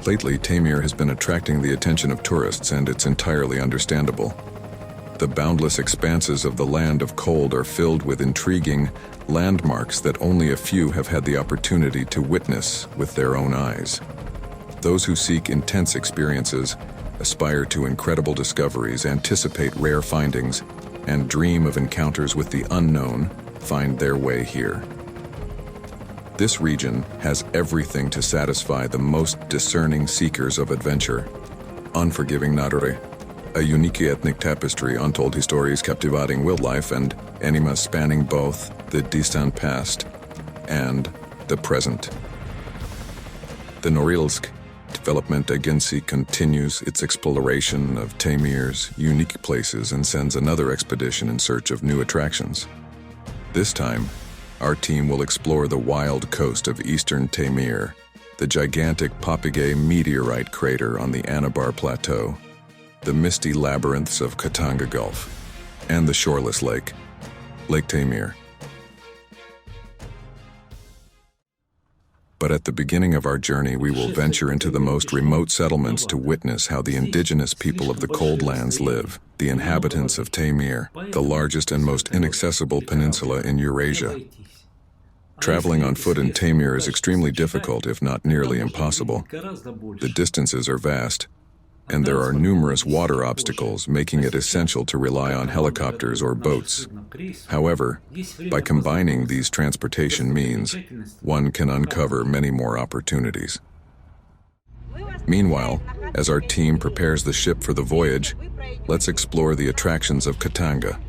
Lately, Taimyr has been attracting the attention of tourists, and it's entirely understandable. The boundless expanses of the land of cold are filled with intriguing landmarks that only a few have had the opportunity to witness with their own eyes. Those who seek intense experiences, aspire to incredible discoveries, anticipate rare findings, and dream of encounters with the unknown find their way here. This region has everything to satisfy the most discerning seekers of adventure. Unforgiving Nadore, a unique ethnic tapestry, untold histories, captivating wildlife, and animas spanning both the distant past and the present. The Norilsk Development Agency continues its exploration of Taimyr's unique places and sends another expedition in search of new attractions. This time, our team will explore the wild coast of Eastern Taimyr, the gigantic Popigai meteorite crater on the Anabar plateau, the misty labyrinths of Khatanga Gulf, and the shoreless lake, Lake Taimyr. But at the beginning of our journey, we will venture into the most remote settlements to witness how the indigenous people of the cold lands live, the inhabitants of Taimyr, the largest and most inaccessible peninsula in Eurasia. Traveling on foot in Taimyr is extremely difficult, if not nearly impossible. The distances are vast, and there are numerous water obstacles, making it essential to rely on helicopters or boats. However, by combining these transportation means, one can uncover many more opportunities. Meanwhile, as our team prepares the ship for the voyage, let's explore the attractions of Khatanga.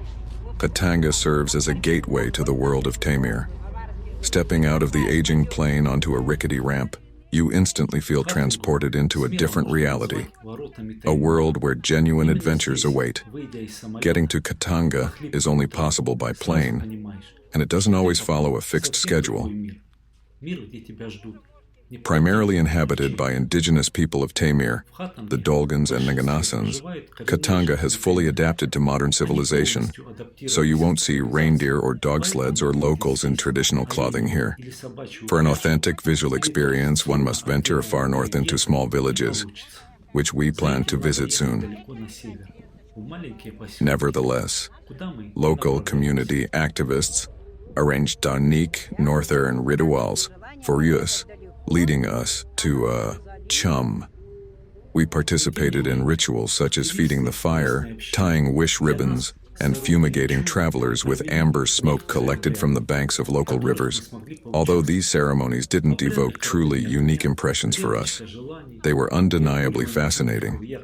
Khatanga serves as a gateway to the world of Taimyr. Stepping out of the aging plane onto a rickety ramp, you instantly feel transported into a different reality, a world where genuine adventures await. Getting to Khatanga is only possible by plane, and it doesn't always follow a fixed schedule. Primarily inhabited by indigenous people of Taimyr, the Dolgans and Nganasans, Khatanga has fully adapted to modern civilization, so you won't see reindeer or dog sleds or locals in traditional clothing here. For an authentic visual experience, one must venture far north into small villages, which we plan to visit soon. Nevertheless, local community activists arranged unique northern rituals for us, leading us to chum. We participated in rituals such as feeding the fire, tying wish ribbons, and fumigating travelers with amber smoke collected from the banks of local rivers. Although these ceremonies didn't evoke truly unique impressions for us, they were undeniably fascinating.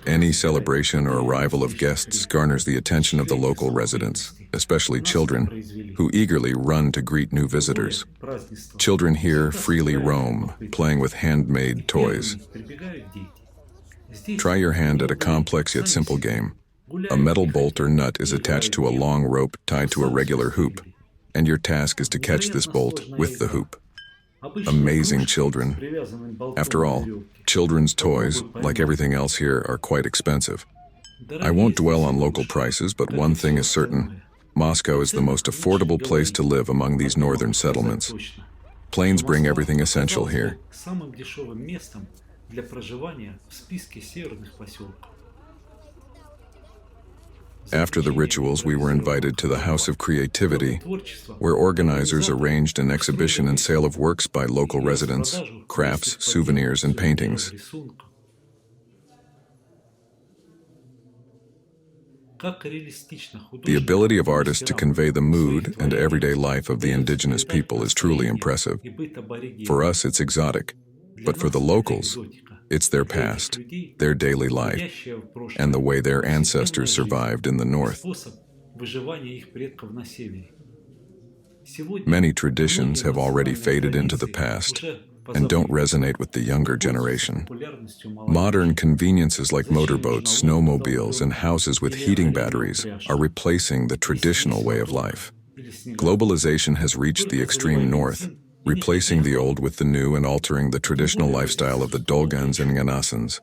Any celebration or arrival of guests garners the attention of the local residents, especially children, who eagerly run to greet new visitors. Children here freely roam, playing with handmade toys. Try your hand at a complex yet simple game. A metal bolt or nut is attached to a long rope tied to a regular hoop, and your task is to catch this bolt with the hoop. Amazing children. After all, children's toys, like everything else here, are quite expensive. I won't dwell on local prices, but one thing is certain. Moscow is the most affordable place to live among these northern settlements. Planes bring everything essential here. After the rituals, we were invited to the House of Creativity, where organizers arranged an exhibition and sale of works by local residents, crafts, souvenirs, and paintings. The ability of artists to convey the mood and everyday life of the indigenous people is truly impressive. For us, it's exotic, but for the locals, it's their past, their daily life, and the way their ancestors survived in the north. Many traditions have already faded into the past and don't resonate with the younger generation. Modern conveniences like motorboats, snowmobiles, and houses with heating batteries are replacing the traditional way of life. Globalization has reached the extreme north, replacing the old with the new and altering the traditional lifestyle of the Dolgans and Nganasans.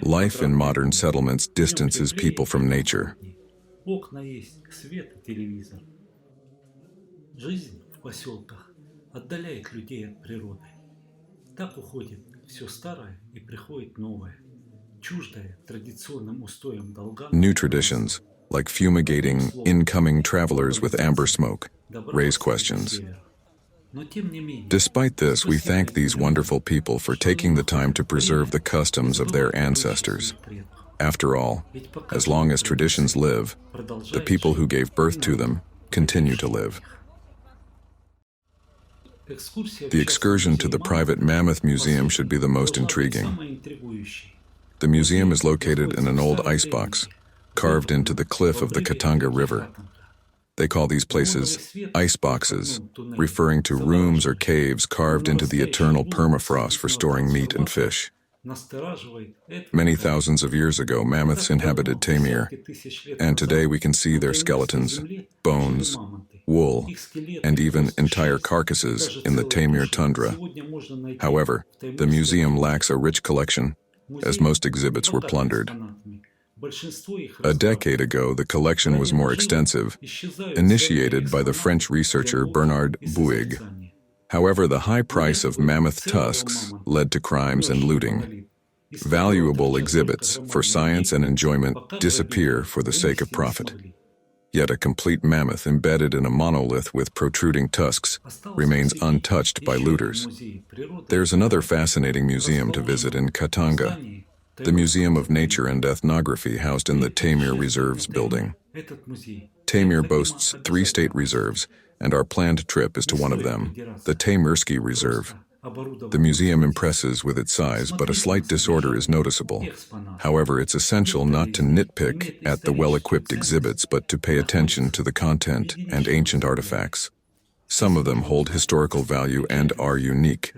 Life in modern settlements distances people from nature. Так уходит все старое и приходит новое, чуждое традиционным устоям долган New и traditions, нганасов. like Одним fumigating словом, incoming travelers with amber глобализация smoke, raise добралась и до questions. севера. Но тем не менее, Despite this, we спасибо thank этим these людям, wonderful people for что они taking the time находят to preserve the время и customs of their забывают обычаи ancestors. своих предков. After all, Ведь пока as long живут as traditions традиции, live, the продолжает people who жить gave и birth to народ, them continue to родивший live. их. Экскурсия в The частный excursion to музей the private Мамонта, Mammoth по Museum сути, should be the most должна быть intriguing. самой интригующей. The museum Музей is located in находится an в old старой icebox, древности, carved into the вырванном cliff в of the обрыве Khatanga реки River. Кхатанга. They call these places Неоновый свет в iceboxes, проходном туннеле referring to rooms or завораживает, caves carved но into the настоящий eternal бум permafrost for storing meat and сейсмотрансформаторов fish. настораживает Many этнографию. thousands of years ago, Не mammoths так inhabited давно, Taimyr, десятки тысяч лет and today назад, we can see на their Таймырской skeletons, земле жили bones, мамонты. wool, Их скелеты, and even кости, entire шерсть и carcasses даже in the целые Taimyr души tundra. сегодня можно найти However, в the Таймырской museum тундре. lacks a rich collection, as Музей most exhibits were богат plundered. экспонатами. Большинство их A decade ago, the collection was more extensive, initiated by the French researcher Bernard Bouygues. However, the high price of mammoth tusks led to crimes and looting. Valuable exhibits for science and enjoyment disappear for the sake of profit. Yet a complete mammoth embedded in a monolith with protruding tusks remains untouched by looters. There's another fascinating museum to visit in Khatanga, the Museum of Nature and Ethnography housed in the Taimyr Reserves building. Taimyr boasts 3 state reserves, and our planned trip is to one of them, the Taimyrsky Reserve. The museum impresses with its size, but a slight disorder is noticeable. However, it's essential not to nitpick at the well-equipped exhibits, but to pay attention to the content and ancient artifacts. Some of them hold historical value and are unique.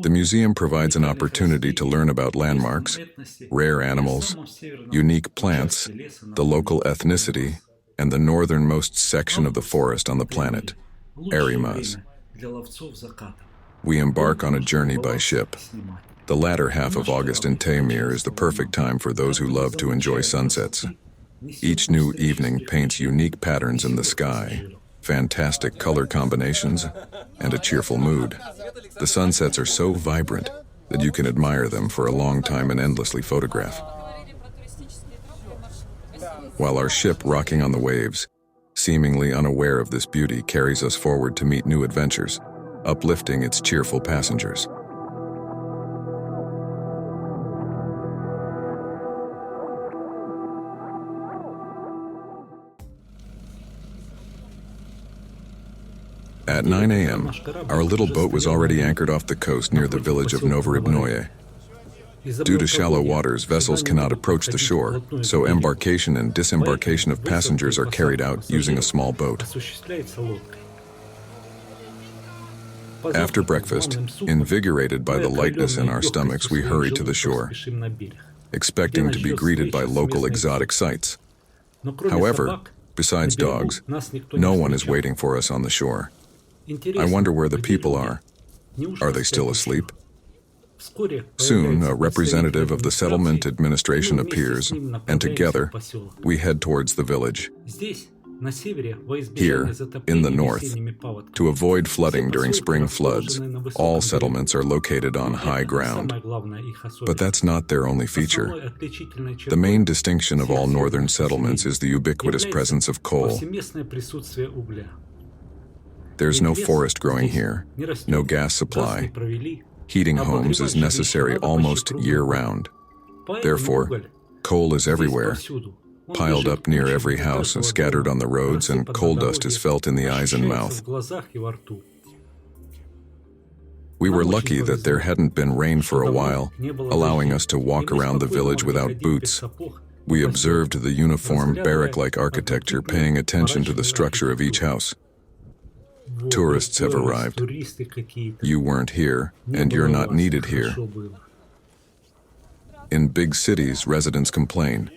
The museum provides an opportunity to learn about landmarks, rare animals, unique plants, the local ethnicity, and the northernmost section of the forest on the planet, Erimaz. We embark on a journey by ship. The latter half of August in Taimyr is the perfect time for those who love to enjoy sunsets. Each new evening paints unique patterns in the sky, fantastic color combinations, and a cheerful mood. The sunsets are so vibrant that you can admire them for a long time and endlessly photograph. While our ship rocking on the waves, seemingly unaware of this beauty, carries us forward to meet new adventures, uplifting its cheerful passengers. At 9 a.m., our little boat was already anchored off the coast near the village of Novorybnoye. Due to shallow waters, vessels cannot approach the shore, so embarkation and disembarkation of passengers are carried out using a small boat. After breakfast, invigorated by the lightness in our stomachs, we hurry to the shore, expecting to be greeted by local exotic sights. However, besides dogs, no one is waiting for us on the shore. I wonder where the people are. Are they still asleep? Soon, a representative of the settlement administration appears, and together, we head towards the village. Here, in the north, to avoid flooding during spring floods, all settlements are located on high ground. But that's not their only feature. The main distinction of all northern settlements is the ubiquitous presence of coal. There's no forest growing here, no gas supply. Heating homes is necessary almost year-round. Therefore, coal is everywhere, piled up near every house and scattered on the roads, and coal dust is felt in the eyes and mouth. We were lucky that there hadn't been rain for a while, allowing us to walk around the village without boots. We observed the uniform barrack-like architecture, paying attention to the structure of each house. Tourists have arrived. You weren't here, and you're not needed here. In big cities, residents complain.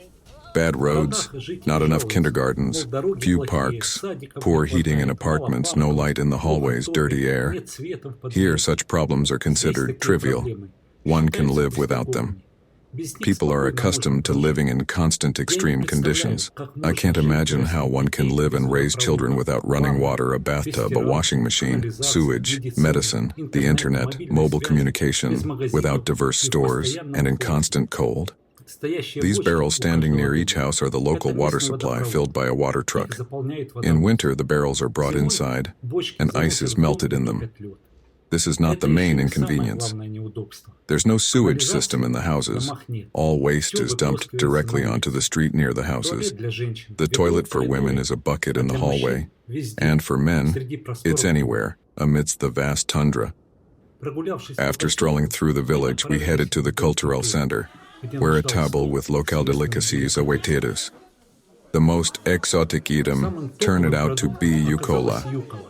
Bad roads, not enough kindergartens, few parks, poor heating in apartments, no light in the hallways, dirty air. Here, such problems are considered trivial. One can live without them. People are accustomed to living in constant extreme conditions. I can't imagine how one can live and raise children without running water, a bathtub, a washing machine, sewage, medicine, the internet, mobile communication, without diverse stores, and in constant cold. These barrels standing near each house are the local water supply filled by a water truck. In winter, the barrels are brought inside, and ice is melted in them. This is not the main inconvenience. There's no sewage system in the houses. All waste is dumped directly onto the street near the houses. The toilet for women is a bucket in the hallway, and for men, it's anywhere, amidst the vast tundra. After strolling through the village, we headed to the cultural center, where a table with local delicacies awaited us. The most exotic item turned out to be yukola,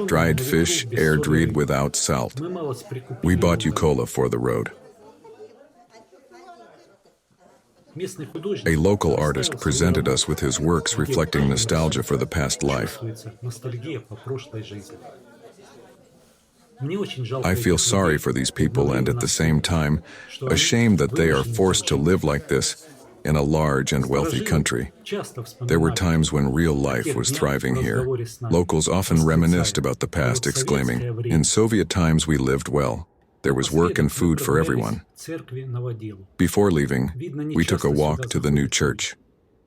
dried fish air-dried without salt. We bought yukola for the road. A local artist presented us with his works reflecting nostalgia for the past life. I feel sorry for these people and at the same time ashamed that they are forced to live like this in a large and wealthy country. There were times when real life was thriving here. Locals often reminisced about the past, exclaiming, "In Soviet times we lived well. There was work and food for everyone." Before leaving, we took a walk to the new church.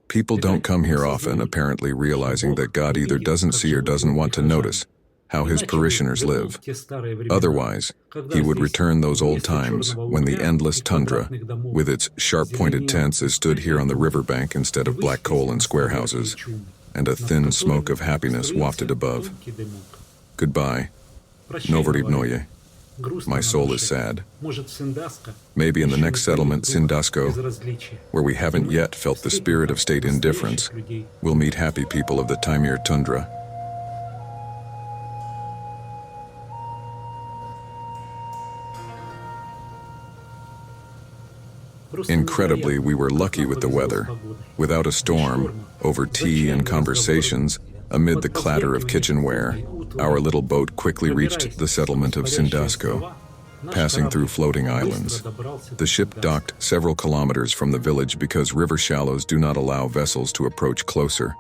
People don't come here often, apparently realizing that God either doesn't see or doesn't want to notice how his parishioners live. Otherwise, he would return those old times when the endless tundra, with its sharp-pointed tents, is stood here on the riverbank instead of black coal and square houses, and a thin smoke of happiness wafted above. Goodbye, Novoribnoye. My soul is sad. Maybe in the next settlement, Sindasko, where we haven't yet felt the spirit of state indifference, we'll meet happy people of the Taimyr tundra. Incredibly, we were lucky with the weather. Without a storm, over tea and conversations, amid the clatter of kitchenware, our little boat quickly reached the settlement of Sindasko, passing through floating islands. The ship docked several kilometers from the village because river shallows do not allow vessels to approach closer.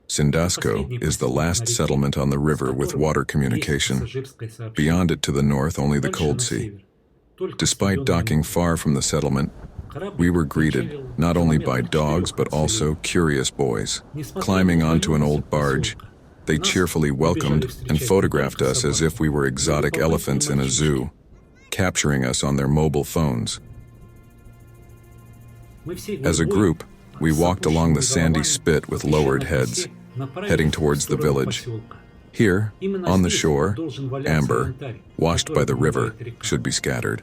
Sindasko is the last settlement on the river with water communication. Beyond it to the north, only the cold sea. Despite docking far from the settlement, we were greeted not only by dogs but also curious boys. Climbing onto an old barge, they cheerfully welcomed and photographed us as if we were exotic elephants in a zoo, capturing us on their mobile phones. As a group, we walked along the sandy spit with lowered heads, heading towards the village. Here, on the shore, amber, washed by the river, should be scattered.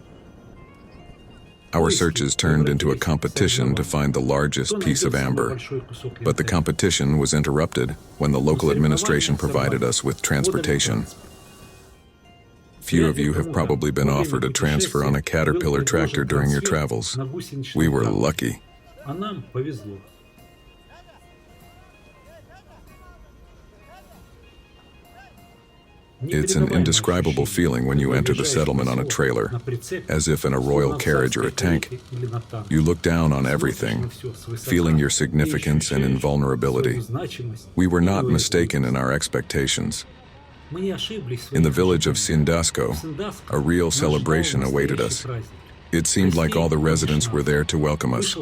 Our searches turned into a competition to find the largest piece of amber, but the competition was interrupted when the local administration provided us with transportation. Few of you have probably been offered a transfer on a Caterpillar tractor during your travels. We were lucky. It's an indescribable feeling when you enter the settlement on a trailer, as if in a royal carriage or a tank. You look down on everything, feeling your significance and invulnerability. We were not mistaken in our expectations. In the village of Sindasko, a real celebration awaited us. It seemed like all the residents were there to welcome us.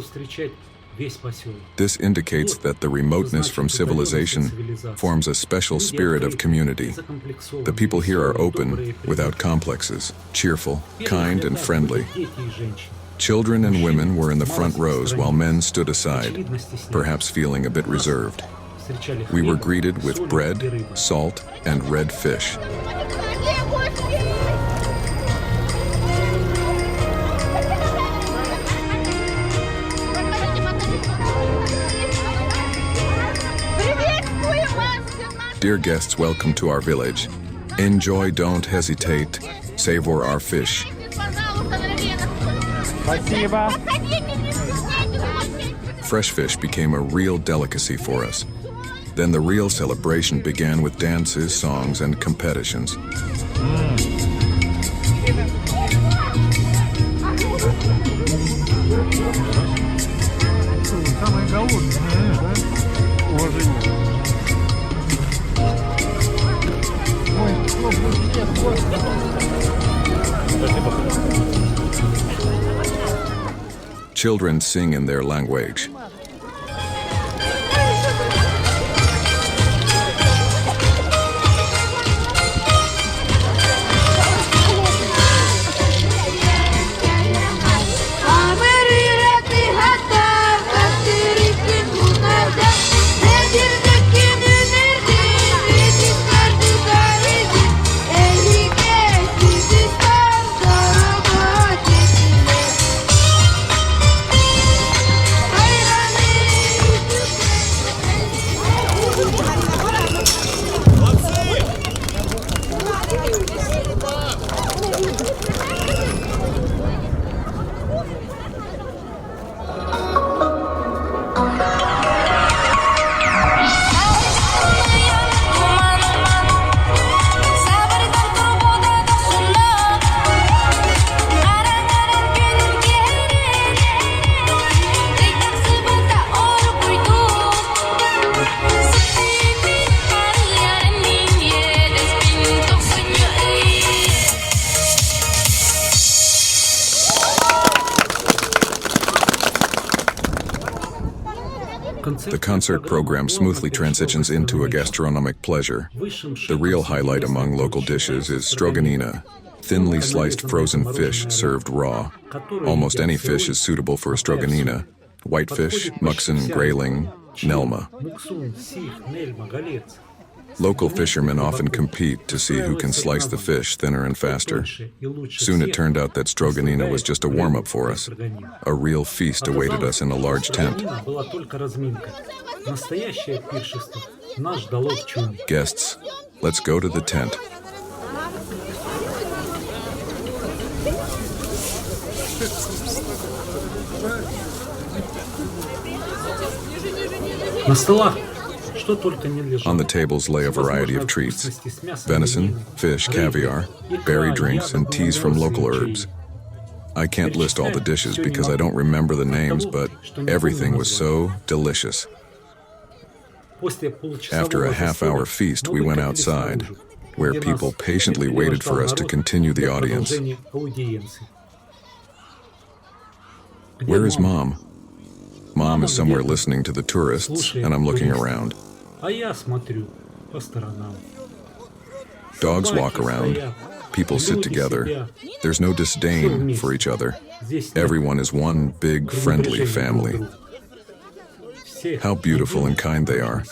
This indicates that the remoteness from civilization forms a special spirit of community. The people here are open, without complexes, cheerful, kind, and friendly. Children and women were in the front rows while men stood aside, perhaps feeling a bit reserved. We were greeted with bread, salt, and red fish. Dear guests, welcome to our village. Enjoy, don't hesitate. Savor our fish. Fresh fish became a real delicacy for us. Then the real celebration began with dances, songs, and competitions. Children sing in their language. The concert program smoothly transitions into a gastronomic pleasure. The real highlight among local dishes is stroganina, thinly sliced frozen fish served raw. Almost any fish is suitable for stroganina: whitefish, muksun, grayling, nelma. Local fishermen often compete to see who can slice the fish thinner and faster. Soon it turned out that stroganina was just a warm-up for us. A real feast awaited us in a large tent. Guests, let's go to the tent. On the tables lay a variety of treats: venison, fish, caviar, berry drinks, and teas from local herbs. I can't list all the dishes because I don't remember the names, but everything was so delicious. After a half-hour feast, we went outside, where people patiently waited for us to continue the audience. Where is Mom? Mom is somewhere listening to the tourists, and I'm looking around. Dogs walk around, people sit together. There's no disdain for each other. Everyone is one big, friendly family. How beautiful and kind they are.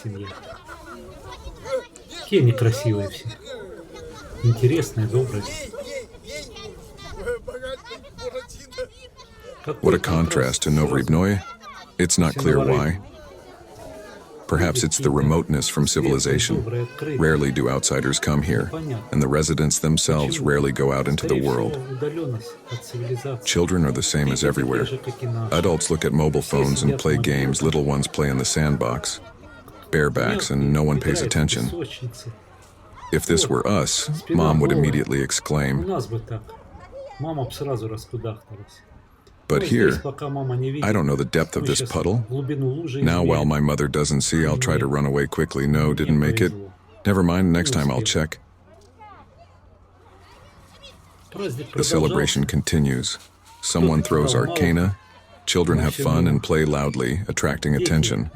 What a contrast to Novorybnoye. It's not clear why. Perhaps it's the remoteness from civilization. Rarely do outsiders come here, and the residents themselves rarely go out into the world. Children are the same as everywhere. Adults look at mobile phones and play games. Little ones play in the sandbox. Barebacks, and no one pays attention. If this were us, Mom would immediately exclaim. But here, I don't know the depth of this puddle. Now, while my mother doesn't see, I'll try to run away quickly. No, didn't make it. Never mind, next time I'll check. The celebration continues. Someone throws arcana. Children have fun and play loudly, attracting attention.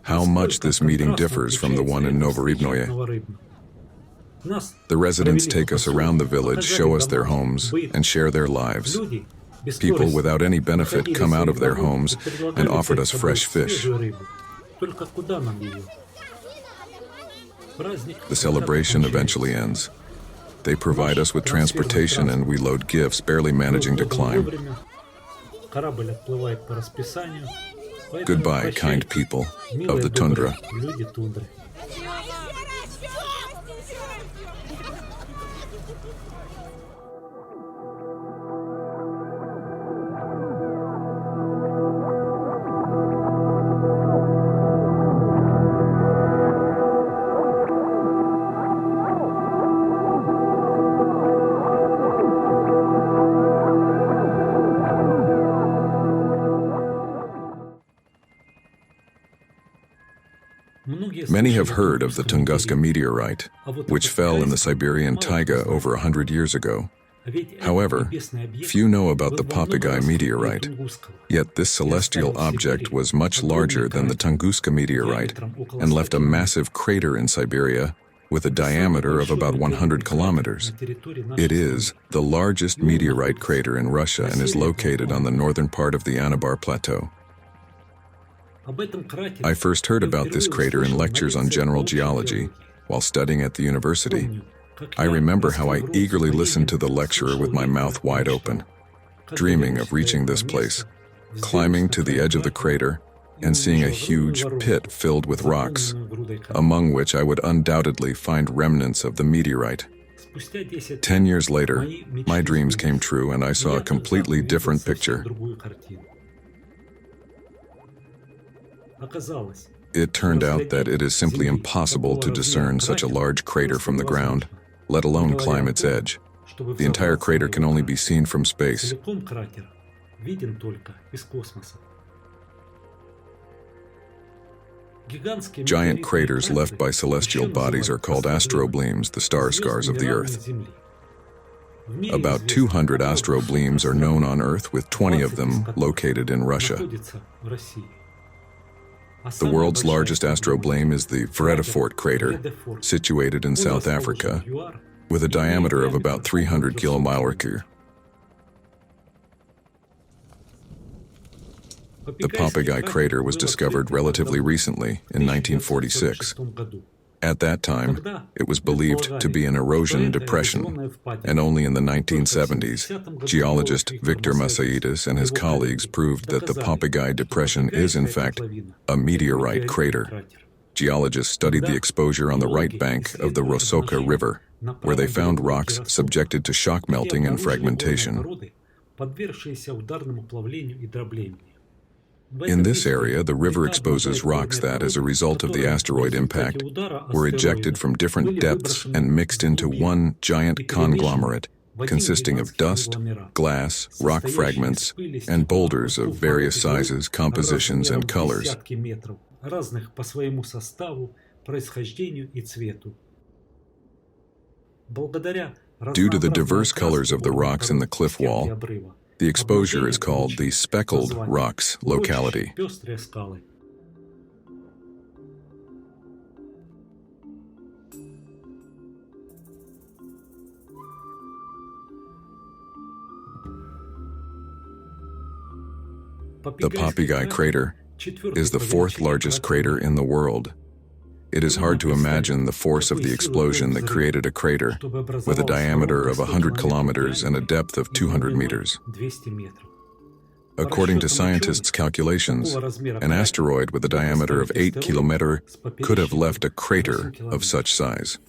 How much this meeting differs from the one in Novorybnoye. The residents take us around the village, show us their homes, and share their lives. People without any benefit come out of their homes and offered us fresh fish. The celebration eventually ends. They provide us with transportation and we load gifts, barely managing to climb. Goodbye, kind people of the tundra. Many have heard of the Tunguska meteorite, which fell in the Siberian taiga over 100 years ago. However, few know about the Popigai meteorite, yet this celestial object was much larger than the Tunguska meteorite and left a massive crater in Siberia with a diameter of about 100 kilometers. It is the largest meteorite crater in Russia and is located on the northern part of the Anabar plateau. I first heard about this crater in lectures on general geology while studying at the university. I remember how I eagerly listened to the lecturer with my mouth wide open, dreaming of reaching this place, climbing to the edge of the crater, and seeing a huge pit filled with rocks, among which I would undoubtedly find remnants of the meteorite. 10 years later, my dreams came true and I saw a completely different picture. It turned out that it is simply impossible to discern such a large crater from the ground, let alone climb its edge. The entire crater can only be seen from space. Giant craters left by celestial bodies are called astroblems, the star scars of the Earth. About 200 astroblems are known on Earth, with 20 of them located in Russia. The world's largest astrobleme is the Vredefort crater, situated in South Africa, with a diameter of about 300 kilometres. The Popigai crater was discovered relatively recently, in 1946. At that time, it was believed to be an erosion depression, and only in the 1970s, geologist Victor Masaitis and his colleagues proved that the Popigai depression is, in fact, a meteorite crater. Geologists studied the exposure on the right bank of the Rosoka River, where they found rocks subjected to shock melting and fragmentation. In this area, the river exposes rocks that, as a result of the asteroid impact, were ejected from different depths and mixed into one giant conglomerate consisting of dust, glass, rock fragments, and boulders of various sizes, compositions, and colors. Due to the diverse colors of the rocks in the cliff wall, the exposure is called the speckled rocks locality. The Popigai crater is the fourth largest crater in the world. It is hard to imagine the force of the explosion that created a crater with a diameter of 100 kilometers and a depth of 200 meters. According to scientists' calculations, an asteroid with a diameter of 8 kilometers could have left a crater of such size.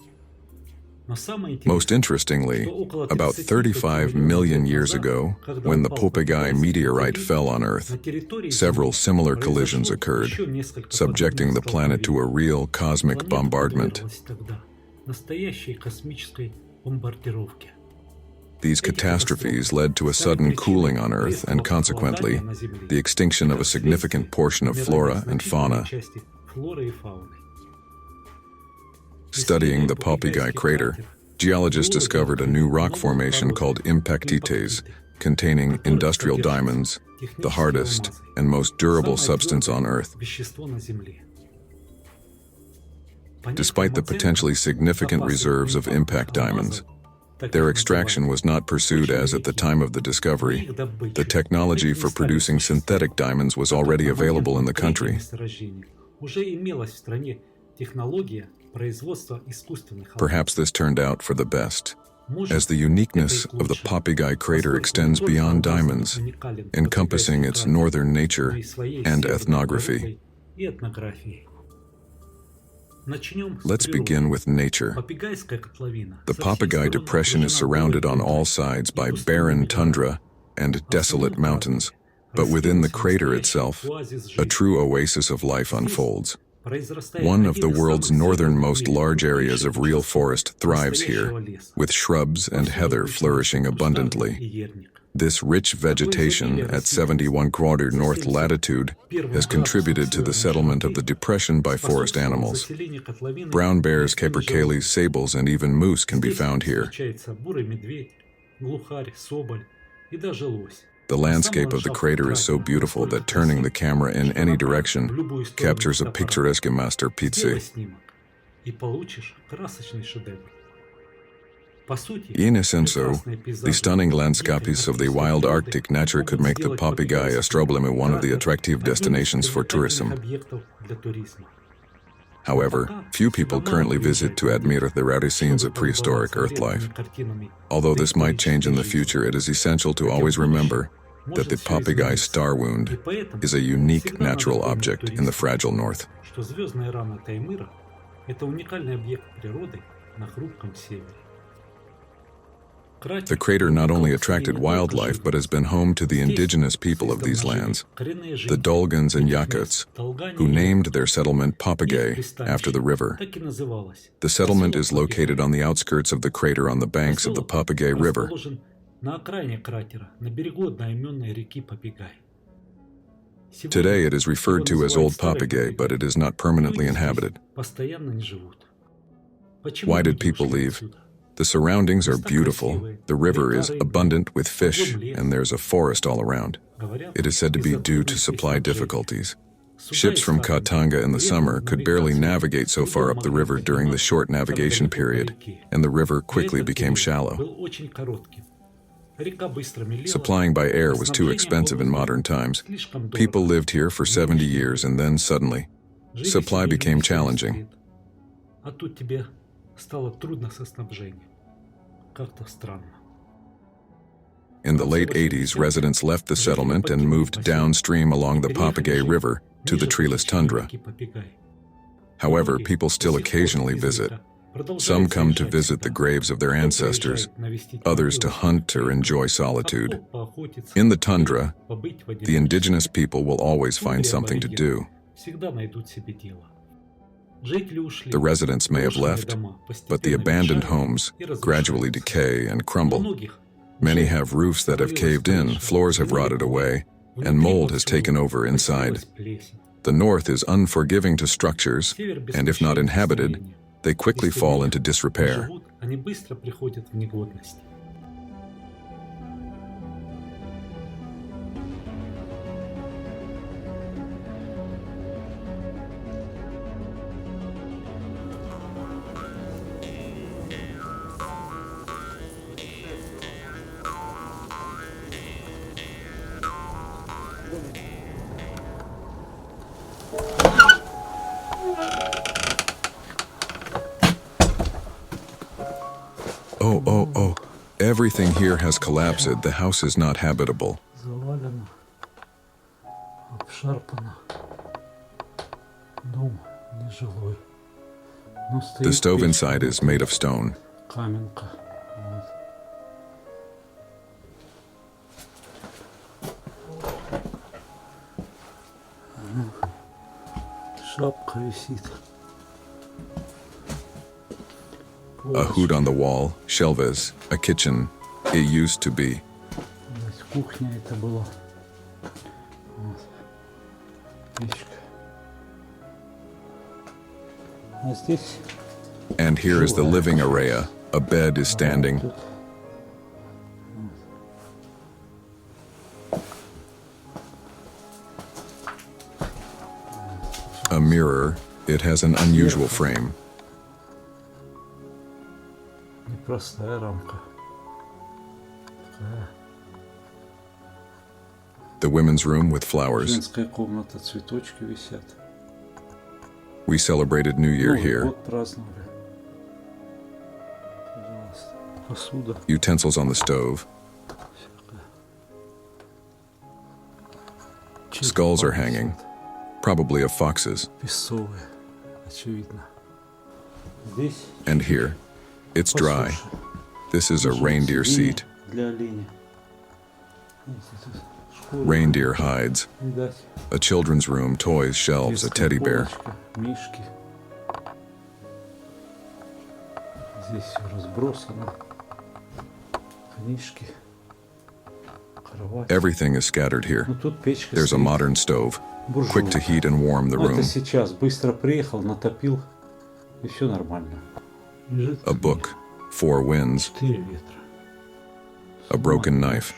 Most interestingly, about 35 million years ago, when the Popigai meteorite fell on Earth, several similar collisions occurred, subjecting the planet to a real cosmic bombardment. These catastrophes led to a sudden cooling on Earth and, consequently, the extinction of a significant portion of flora and fauna. Studying the Popigai crater, geologists discovered a new rock formation called impactites, containing industrial diamonds, the hardest and most durable substance on Earth. Despite the potentially significant reserves of impact diamonds, their extraction was not pursued as, at the time of the discovery, the technology for producing synthetic diamonds was already available in the country. Perhaps this turned out for the best, as the uniqueness of the Popigai crater extends beyond diamonds, encompassing its northern nature and ethnography. Let's begin with nature. The Popigai Depression is surrounded on all sides by barren tundra and desolate mountains, but within the crater itself, a true oasis of life unfolds. One of the world's northernmost large areas of real forest thrives here, with shrubs and heather flourishing abundantly. This rich vegetation at 71 north latitude has contributed to the settlement of the depression by forest animals. Brown bears, capercaillies, sables, and even moose can be found here. The landscape of the crater is so beautiful that turning the camera in any direction captures a picturesque masterpiece. In a sense, the stunning landscapes of the wild Arctic nature could make the Popigai astrobleme one of the attractive destinations for tourism. However, few people currently visit to admire the rare scenes of prehistoric Earth life. Although this might change in the future, it is essential to always remember that the Popigai star wound is a unique natural object in the fragile North. The crater not only attracted wildlife but has been home to the indigenous people of these lands, the Dolgans and Nganasans, who named their settlement Popigai after the river. The settlement is located on the outskirts of the crater on the banks of the Popigai River. Today it is referred to as Old Popigai, but it is not permanently inhabited. Why did people leave? The surroundings are beautiful, the river is abundant with fish, and there's a forest all around. It is said to be due to supply difficulties. Ships from Khatanga in the summer could barely navigate so far up the river during the short navigation period, and the river quickly became shallow. Supplying by air was too expensive in modern times. People lived here for 70 years, and then suddenly, supply became challenging. In the late 80s, residents left the settlement and moved downstream along the Popigai River to the treeless tundra. However, people still occasionally visit. Some come to visit the graves of their ancestors, others to hunt or enjoy solitude. In the tundra, the indigenous people will always find something to do. The residents may have left, but the abandoned homes gradually decay and crumble. Many have roofs that have caved in, floors have rotted away, and mold has taken over inside. The north is unforgiving to structures, and if not inhabited, they quickly fall into disrepair. Oh, everything here has collapsed. The house is not habitable. The stove inside is made of stone. A hood on the wall, shelves, a kitchen. It used to be. And here is the living area. A bed is standing. A mirror. It has an unusual frame. The women's room with flowers. We celebrated New Year here. Utensils on the stove. Skulls are hanging, probably of foxes. And here, it's dry. This is a reindeer seat. Reindeer hides. A children's room, toys, shelves, a teddy bear. Кровать. Everything is scattered here. Ну, тут печка There's a стоит. modern stove, Буржуй. quick to heat and warm the Ну, это room. сейчас. Быстро приехал, натопил, и все нормально. Лежит A book, Four Winds, 4 ветра. a broken knife.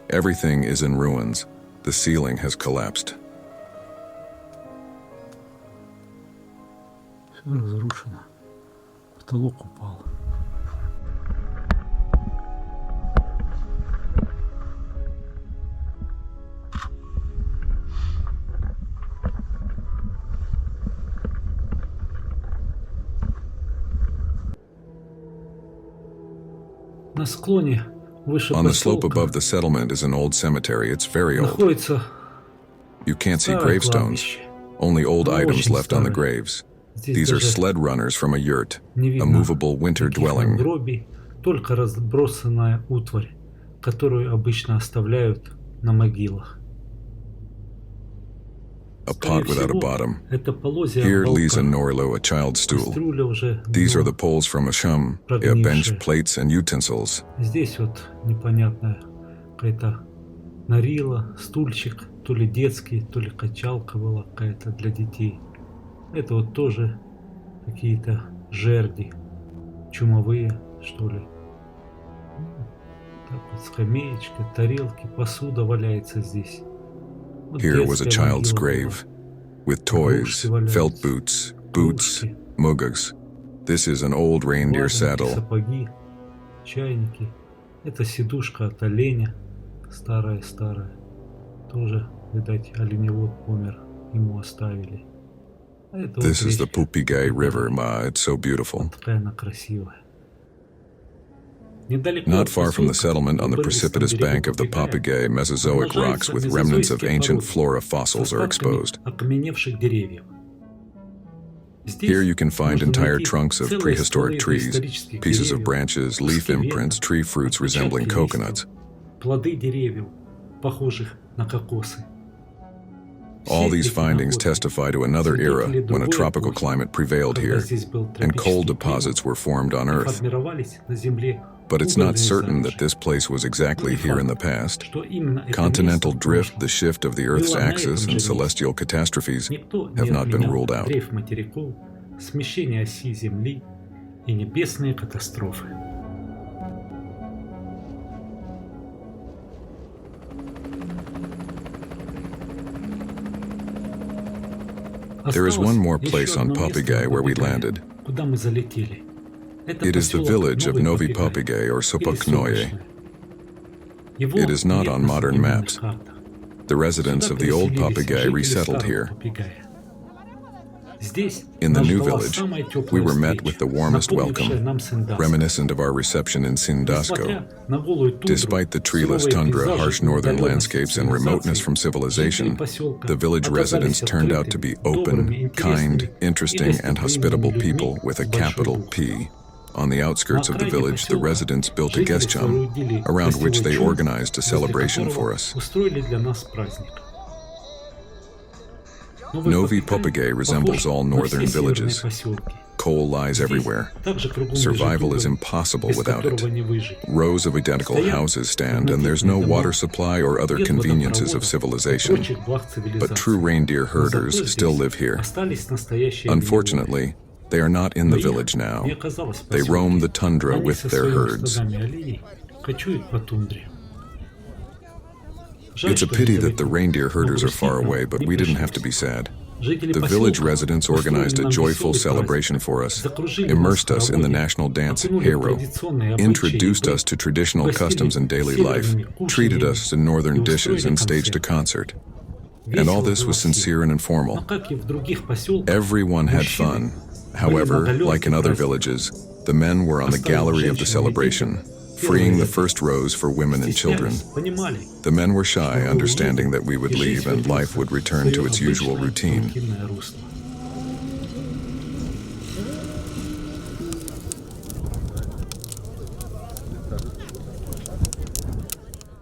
Everything is in ruins. The ceiling has collapsed. Все разрушено. Потолок упал. На склоне выше On the slope поселка above the settlement is an old cemetery. It's very old. находится You can't see старое gravestones, кладбище. only old Ну, items очень left on the старое. graves. Здесь These are даже sled runners from a yurt, не a видно movable winter никаких dwelling. надгробий, только разбросанная утварь, которую обычно оставляют на могилах. A Скорее pot without a всего, bottom. это полозья Here от Lisa балка. Norlo, a child's stool. Кастрюля уже These are the давно. poles from a shum, a Прогнившие. bench, plates, and utensils. Здесь вот непонятная какая-то нарила, стульчик, то ли детский, то ли качалка была какая-то для детей. Это вот тоже какие-то жерди, чумовые, что ли. Так вот, скамеечка, тарелки, посуда валяется здесь. Вот Here was a детская child's могила grave, была. with toys, Игрушки валяются. felt boots, boots, Игрушки, muggahs. This is an old reindeer валенки, saddle. сапоги, чайники. Это сидушка от оленя, старая-старая. Тоже, видать, оленевод помер, ему оставили. А это This вот is the речка. Popigai River, Ma. It's so beautiful. Вот такая она красивая. Недалеко Not от far from the поселка, settlement, on на the извилистом precipitous берегу bank of the Попигая, Popigai, Mesozoic rocks with remnants of ancient flora fossils are exposed. окаменевших деревьев. Here you can find можно entire найти trunks of целые prehistoric стволы trees, доисторических pieces of деревьев, branches, leaf куски imprints, веток, tree fruits resembling отпечатки coconuts. листьев, плоды деревьев, похожих на кокосы. All Все these эти findings находки testify to another era свидетели when a другой tropical эпохи, climate prevailed когда here здесь был and cold тропический deposits климат, were formed on и Earth. формировались на Земле But it's not угольные certain that залежи. this place was exactly here in the past. Что именно это Continental место в drift, прошлом the shift of the Earth's было на axis, этом же and месте. celestial catastrophes Никто have не not been отменял ruled out. дрейф материков, смещение оси Земли и небесные катастрофы. There is one more Осталось place еще on одно место Popigai на where we Попигае, landed. куда мы залетели. Это It is the поселок village of Новый Novi Попигай, Popigai, or или Sopoknoye. Солнечное. Его It is not нет on на modern современных maps. картах. The residents Сюда of the old переселились Popigai жители resettled старого here. Попигая. Здесь In the нас new ждала village, самая we теплая were met встреча, with the warmest напомнившая welcome, нам Синдаско. reminiscent of our reception in Sindasco. Несмотря на голую тундру, Despite the treeless суровые tundra, пейзажи harsh и northern удаленность от landscapes, and remoteness цивилизации, from civilization, жители поселка the village оказались residents turned out to be открытыми, добрыми, open, kind, интересными и interesting, and hospitable гостеприимными people людьми with a с большой capital буквы. P. On the outskirts На of the окраине village, the поселка residents built a жители guest chum, соорудили around which they гостевой чум, organized a возле celebration for которого us. устроили для нас праздник. Novi Popigai resembles all northern villages. Поселки. Coal lies everywhere. Также кругом Survival is лежит уголь, impossible без without которого it. не выжить. Rows of identical houses stand, and there's no water supply or other Нет conveniences of водопровода и civilization. прочих благ But true цивилизации. reindeer Но herders зато still здесь live here. остались настоящие оленеводы. Unfortunately, they are not in Но the их village now. не оказалось в They поселке. roam the tundra Они with со their своими herds. стадами оленей кочуют по тундре. Жаль, It's a что pity не that the долетели. reindeer herders Но are far грустить away, нам but не we didn't have to пришлось. be sad. Жители The village поселка residents устроили organized a нам joyful веселый celebration праздник. for us, Закружили immersed нас в us in the хороводе, national dance окунули в Hero, традиционные обычаи introduced и us to traditional угостили customs and daily life, северными treated кушаньями us to northern и dishes, устроили and staged a концерт. concert. And all Весело this было was всем. sincere and Но informal. как и в других поселках, Everyone had мужчины fun. However, like in other villages, the men were on the gallery of the celebration, freeing the first rows for women and children. стеснялись, понимали, The men were shy, understanding that we would и leave жизнь and life вернется would в return to своё its usual обычное routine. рутинное русло.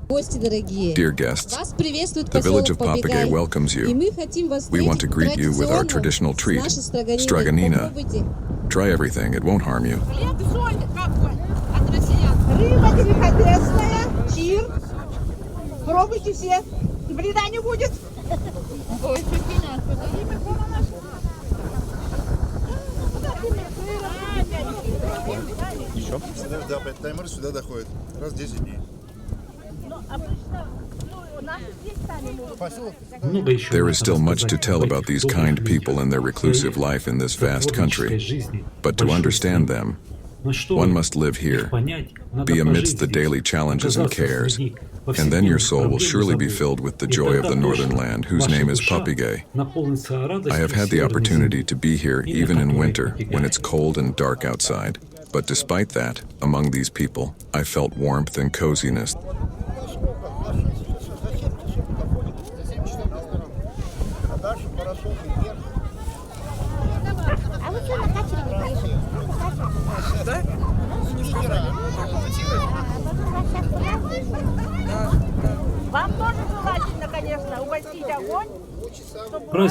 Гости дорогие, Dear guests, вас приветствует the village поселок of Popigai Popigai. welcomes И you. мы хотим вас We want to встретить greet you with our традиционно traditional с treat, нашей строганиной. Straganina. Попробуйте. Try everything, it won't harm you. Рыба деликатесная, чир. Пробуйте все. Вреда не будет. Ой, Да, Taimyr сюда доходит. Раз в 10 дней. There is still much to tell about these kind people and their reclusive life in this vast country. But to understand them, one must live here, be amidst the daily challenges and cares, and then your soul will surely be filled with the joy of the northern land, whose name is Popigai. I have had the opportunity to be here even in winter, when it's cold and dark outside. But despite that, among these people, I felt warmth and coziness.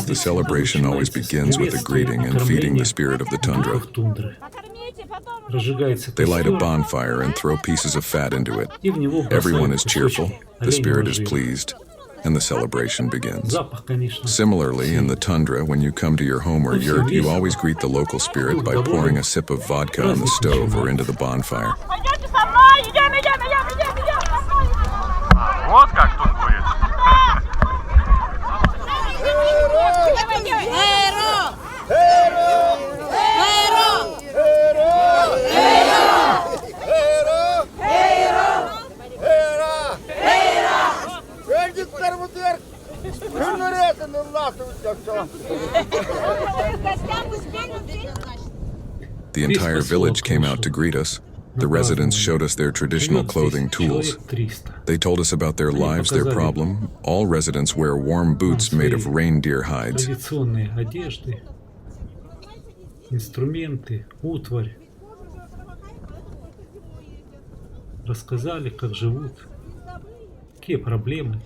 The celebration always begins with a greeting and feeding the spirit of the tundra. They light a bonfire and throw pieces of fat into it. Everyone is cheerful, the spirit is pleased, and the celebration begins. Similarly, in the tundra, when you come to your home or yurt, you always greet the local spirit by pouring a sip of vodka on the stove or into the bonfire. Вот как тут будет. The entire village came out to greet us. The residents showed us their traditional clothing tools. They told us about their lives, their problem. All residents wear warm boots made of reindeer hides. Традиционные одежды, инструменты, утварь. Рассказали, как живут, какие проблемы.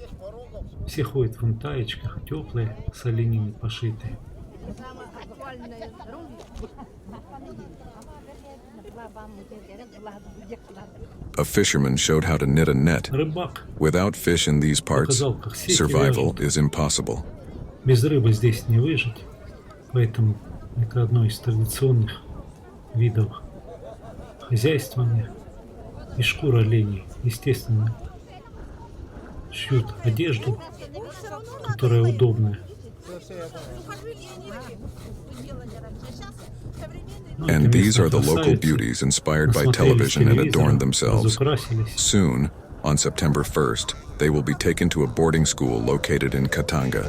Все ходят в унтаечках, теплые, с оленины пошитые. A fisherman showed how to knit a net. Рыбак Without fish in these parts, показал, как сети survival вяжут. is impossible. Без рыбы здесь не выжить, поэтому это одно из традиционных видов хозяйствования. И шкура оленей, естественно, шьют одежду, которая удобная. And these are the local beauties inspired by television and adorned themselves. Soon, on September 1st, they will be taken to a boarding school located in Khatanga.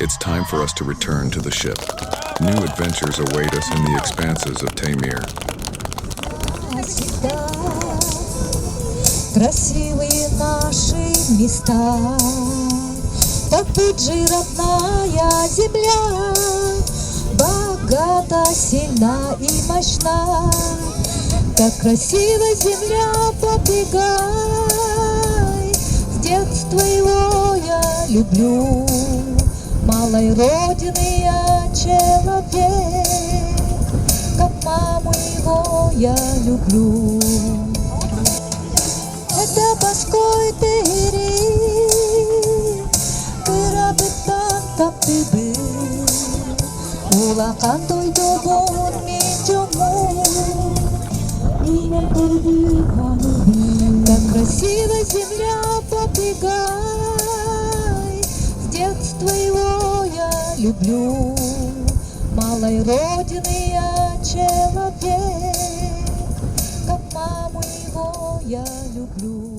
It's time for us to return to the ship. New adventures await us in the expanses of Taimyr. Красивые наши места, так тут же родная земля, богата, сильна и мощна, как красива земля Popigai. С детства его я люблю, малой родины я человек, как маму его я люблю. Akan to'y dubon medyo mo. Меня полюби, полюби. Как красива земля, Popigai. С детства его я люблю. Малой родины я человек. Как маму его я люблю.